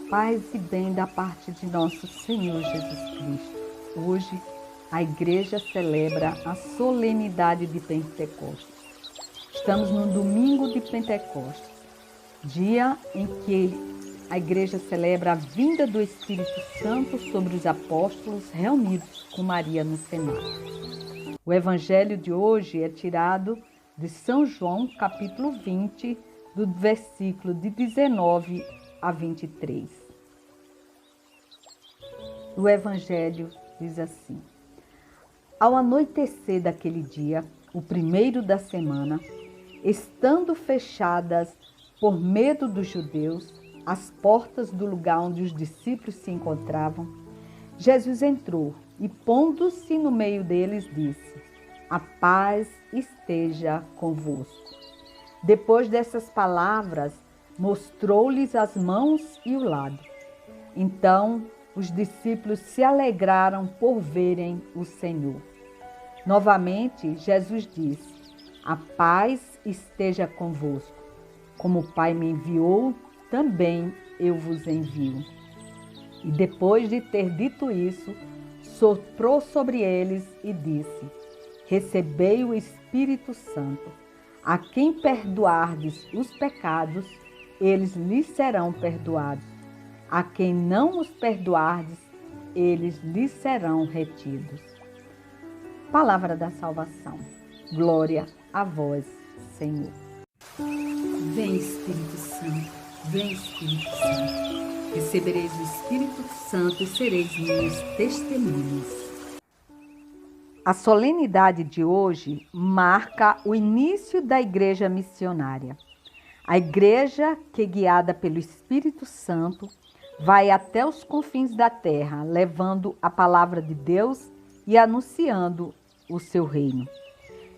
Paz e bem da parte de nosso Senhor Jesus Cristo. Hoje, a igreja celebra a solenidade de Pentecostes. Estamos no domingo de Pentecostes, dia em que a igreja celebra a vinda do Espírito Santo sobre os apóstolos reunidos com Maria no cenáculo. O evangelho de hoje é tirado de São João, capítulo 20, do versículo de 19 a 23. O evangelho diz assim: Ao anoitecer daquele dia, o primeiro da semana, estando fechadas por medo dos judeus as portas do lugar onde os discípulos se encontravam, Jesus entrou e, pondo-se no meio deles, disse: A paz esteja convosco. Depois dessas palavras, mostrou-lhes as mãos e o lado. Então, os discípulos se alegraram por verem o Senhor. Novamente, Jesus disse: A paz esteja convosco. Como o Pai me enviou, também eu vos envio. E depois de ter dito isso, soprou sobre eles e disse: Recebei o Espírito Santo. A quem perdoardes os pecados, eles lhes serão perdoados. A quem não os perdoardes, eles lhes serão retidos. Palavra da salvação. Glória a vós, Senhor. Vem, Espírito Santo, vem, Espírito Santo. Recebereis o Espírito Santo e sereis minhas testemunhas. A solenidade de hoje marca o início da igreja missionária. A igreja que, guiada pelo Espírito Santo, vai até os confins da terra, levando a palavra de Deus e anunciando o seu reino.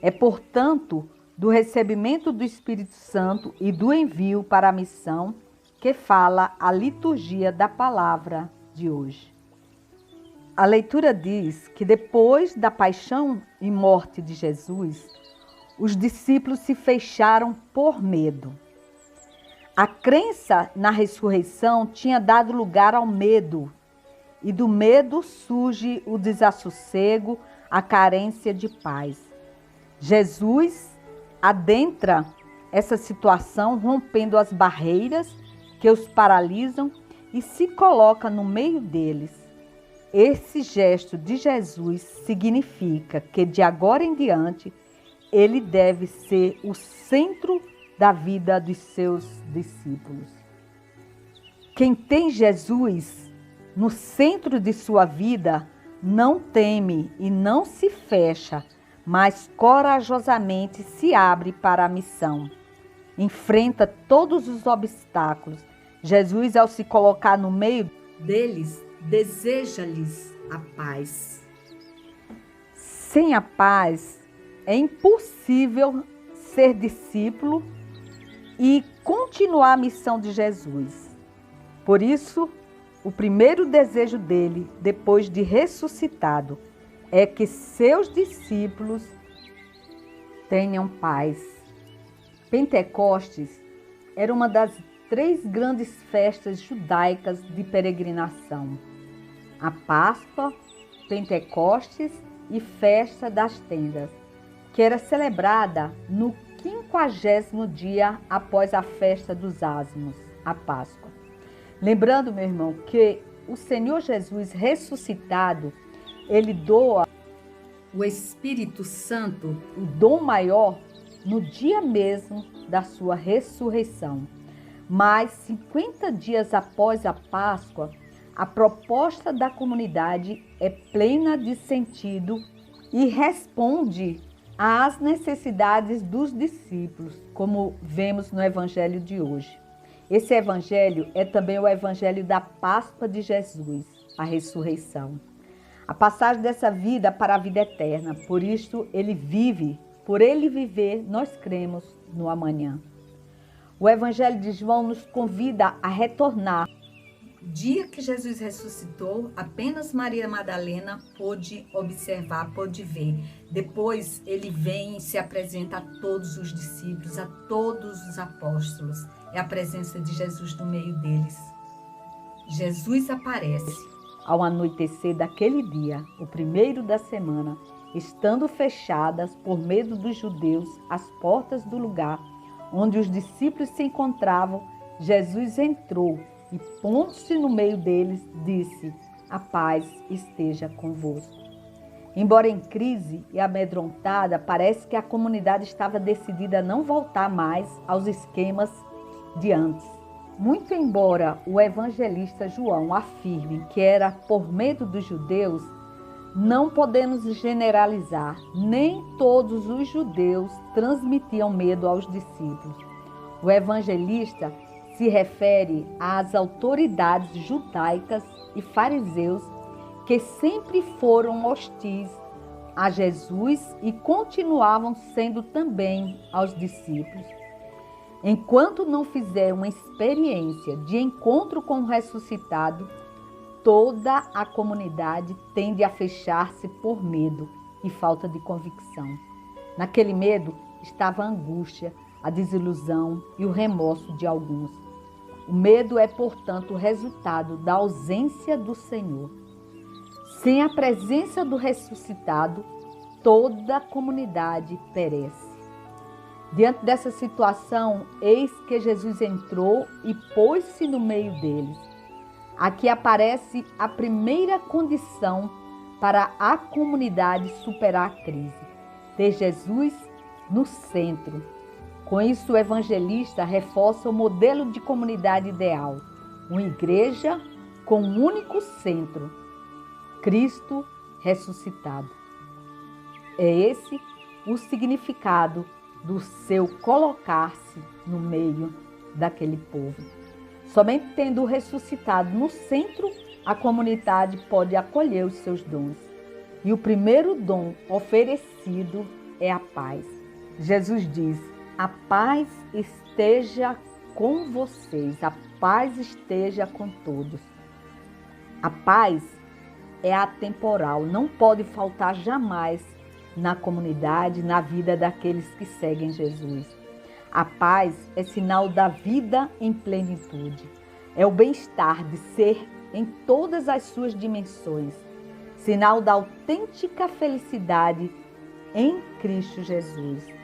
É, portanto, do recebimento do Espírito Santo e do envio para a missão que fala a liturgia da palavra de hoje. A leitura diz que depois da paixão e morte de Jesus, os discípulos se fecharam por medo. A crença na ressurreição tinha dado lugar ao medo, e do medo surge o desassossego, a carência de paz. Jesus adentra essa situação, rompendo as barreiras que os paralisam e se coloca no meio deles. Esse gesto de Jesus significa que, de agora em diante, ele deve ser o centro da vida dos seus discípulos. Quem tem Jesus no centro de sua vida não teme e não se fecha, mas corajosamente se abre para a missão. Enfrenta todos os obstáculos. Jesus, ao se colocar no meio Deles, deseja-lhes a paz. Sem a paz, é impossível ser discípulo e continuar a missão de Jesus. Por isso, o primeiro desejo dele, depois de ressuscitado, é que seus discípulos tenham paz. Pentecostes era uma das 3 grandes festas judaicas de peregrinação: a Páscoa, Pentecostes e Festa das Tendas, que era celebrada no 50º dia após a festa dos ázimos, a Páscoa. Lembrando, meu irmão, que o Senhor Jesus ressuscitado, ele doa o Espírito Santo, o dom maior, no dia mesmo da sua ressurreição. Mas 50 dias após a Páscoa, a proposta da comunidade é plena de sentido e responde às necessidades dos discípulos, como vemos no evangelho de hoje. Esse evangelho é também o evangelho da Páscoa de Jesus, a ressurreição. A passagem dessa vida para a vida eterna. Por isso ele vive, por ele viver, nós cremos no amanhã. O evangelho de João nos convida a retornar Dia que Jesus ressuscitou, apenas Maria Madalena pôde observar, pôde ver. Depois ele vem e se apresenta a todos os discípulos, a todos os apóstolos. É a presença de Jesus no meio deles. Jesus aparece. Ao anoitecer daquele dia, o primeiro da semana, estando fechadas por medo dos judeus as portas do lugar onde os discípulos se encontravam, Jesus entrou e, pondo-se no meio deles, disse: a paz esteja convosco. Embora em crise e amedrontada, parece que a comunidade estava decidida a não voltar mais aos esquemas de antes. Muito embora o evangelista João afirme que era por medo dos judeus, não podemos generalizar. Nem todos os judeus transmitiam medo aos discípulos. O evangelista se refere às autoridades judaicas e fariseus que sempre foram hostis a Jesus e continuavam sendo também aos discípulos. Enquanto não fizer uma experiência de encontro com o ressuscitado, toda a comunidade tende a fechar-se por medo e falta de convicção. Naquele medo estava a angústia, a desilusão e o remorso de alguns. O medo é, portanto, o resultado da ausência do Senhor. Sem a presença do ressuscitado, toda a comunidade perece. Diante dessa situação, eis que Jesus entrou e pôs-se no meio deles. Aqui aparece a primeira condição para a comunidade superar a crise: ter Jesus no centro. Com isso, o evangelista reforça o modelo de comunidade ideal, uma igreja com um único centro, Cristo ressuscitado. É esse o significado do seu colocar-se no meio daquele povo. Somente tendo o ressuscitado no centro, a comunidade pode acolher os seus dons. E o primeiro dom oferecido é a paz. Jesus diz: a paz esteja com vocês, a paz esteja com todos. A paz é atemporal, não pode faltar jamais na comunidade, na vida daqueles que seguem Jesus. A paz é sinal da vida em plenitude. É o bem-estar de ser em todas as suas dimensões. Sinal da autêntica felicidade em Cristo Jesus.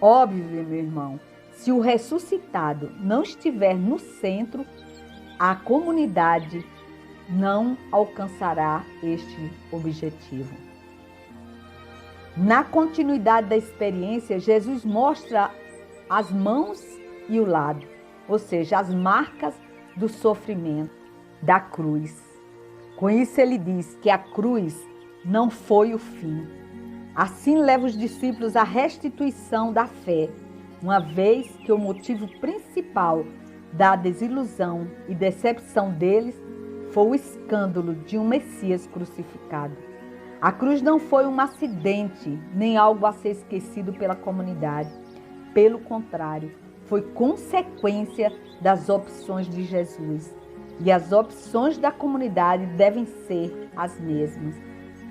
Óbvio, meu irmão, se o ressuscitado não estiver no centro, a comunidade não alcançará este objetivo. Na continuidade da experiência, Jesus mostra as mãos e o lado, ou seja, as marcas do sofrimento da cruz. Com isso ele diz que a cruz não foi o fim. Assim leva os discípulos à restituição da fé, uma vez que o motivo principal da desilusão e decepção deles foi o escândalo de um Messias crucificado. A cruz não foi um acidente, nem algo a ser esquecido pela comunidade. Pelo contrário, foi consequência das opções de Jesus. E as opções da comunidade devem ser as mesmas.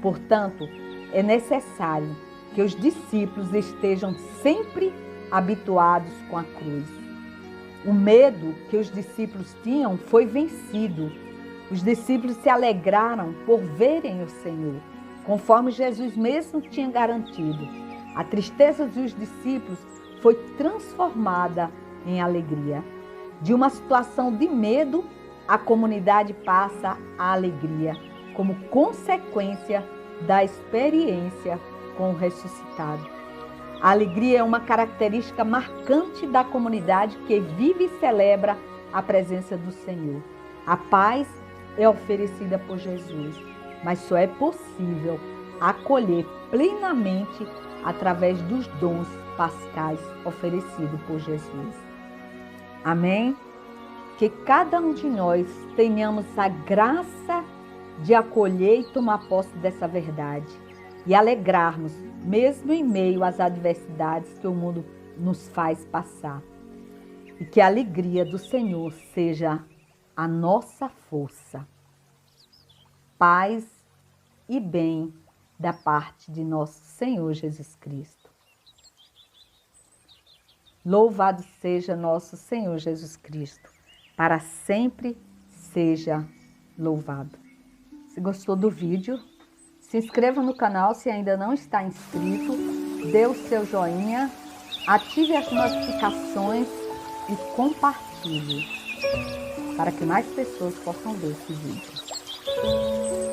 Portanto, é necessário que os discípulos estejam sempre habituados com a cruz. O medo que os discípulos tinham foi vencido. Os discípulos se alegraram por verem o Senhor, conforme Jesus mesmo tinha garantido. A tristeza dos discípulos foi transformada em alegria. De uma situação de medo, a comunidade passa à alegria, como consequência da experiência com o ressuscitado. A alegria é uma característica marcante da comunidade que vive e celebra a presença do Senhor. A paz é oferecida por Jesus, mas só é possível acolher plenamente através dos dons pascais oferecidos por Jesus. Amém? Que cada um de nós tenhamos a graça de acolher e tomar posse dessa verdade e alegrarmos, mesmo em meio às adversidades que o mundo nos faz passar. E que a alegria do Senhor seja a nossa força. Paz e bem da parte de nosso Senhor Jesus Cristo. Louvado seja nosso Senhor Jesus Cristo, para sempre seja louvado. Se gostou do vídeo, se inscreva no canal se ainda não está inscrito, dê o seu joinha, ative as notificações e compartilhe, para que mais pessoas possam ver esse vídeo.